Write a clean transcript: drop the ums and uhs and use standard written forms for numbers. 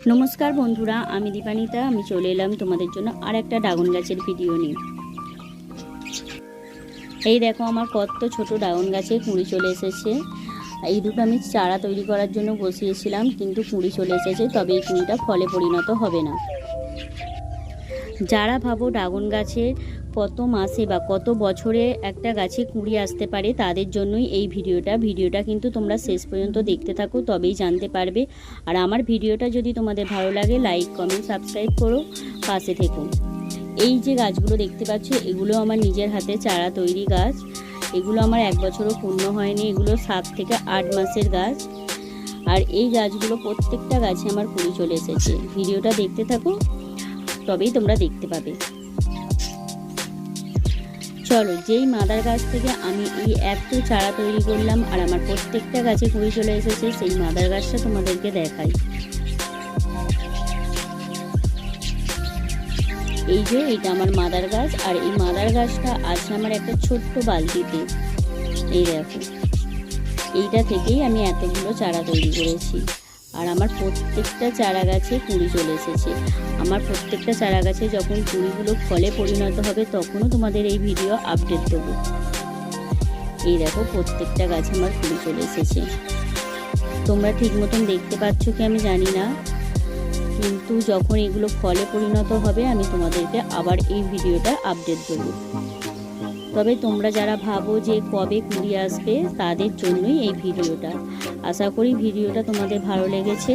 नमस्कार बंधुरा आमी दीपानिता आमी चले एलाम तोमादेर जोन्नो आर एकटा डागन गाछेर भिडियो निये। এই দেখো আমার কত ছোট ডাগন গাছে কুঁড়ি চলে এসেছে। এই দুটো আমি চারা তৈরি করার জন্য বসিয়েছিলাম, কিন্তু কুঁড়ি চলে এসেছে, তবে এই কুঁড়িটা ফলে পরিণত হবে না। যারা ভাবো ডাগন গাছে কত মাসে বা কত বছরে একটা গাছে কুঁড়ি আসতে পারে, তাদের জন্যই এই ভিডিওটা কিন্তু তোমরা শেষ পর্যন্ত দেখতে থাকো, তবেই জানতে পারবে। আর আমার ভিডিওটা যদি তোমাদের ভালো লাগে লাইক কমেন্ট সাবস্ক্রাইব করো, পাশে থেকো। এই যে গাছগুলো দেখতে পাচ্ছ, এগুলো আমার নিজের হাতে চারা তৈরি গাছ। এগুলো আমার 1 বছরও পূর্ণ হয়নি, এগুলো 7 থেকে 8 মাসের গাছ। আর এই গাছগুলো প্রত্যেকটা গাছে আমার কুঁড়ি চলে এসেছে। ভিডিওটা দেখতে থাকো, তবেই তোমরা দেখতে পাবে। চলো, যেই মাদার গাছ থেকে আমি এই এত চারা তৈরি করলাম আর আমার প্রত্যেকটা গাছে কুঁড়ি চলে এসেছে, সেই মাদার গাছটা তোমাদেরকে দেখাই। এই যে এটা আমার মাদার গাছ, আর এই মাদার গাছটা আছে আমার একটা ছোট্ট বালতিতে। এই দেখো, এইটা থেকেই আমি এতগুলো চারা তৈরি করেছি। আর আমার প্রত্যেকটা চারা গাছে কুঁড়ি চলে এসেছে। আমার প্রত্যেকটা চারা গাছে যখন কুঁড়িগুলো ফলে পরিণত হবে, তখনও তোমাদের এই ভিডিও আপডেট দেবো। এই দেখো, প্রত্যেকটা গাছে আমার কুঁড়ি চলে এসেছে। তোমরা ঠিক মতন দেখতে পাচ্ছ কি আমি জানি না, কিন্তু যখন এগুলো ফলে পরিণত হবে আমি তোমাদেরকে আবার এই ভিডিওটা আপডেট দেবো। তবে তোমরা যারা ভাবো যে কবে কুঁড়ি আসবে, তাদের জন্যই এই ভিডিওটা। আশা করি ভিডিওটা তোমাদের ভালো লেগেছে।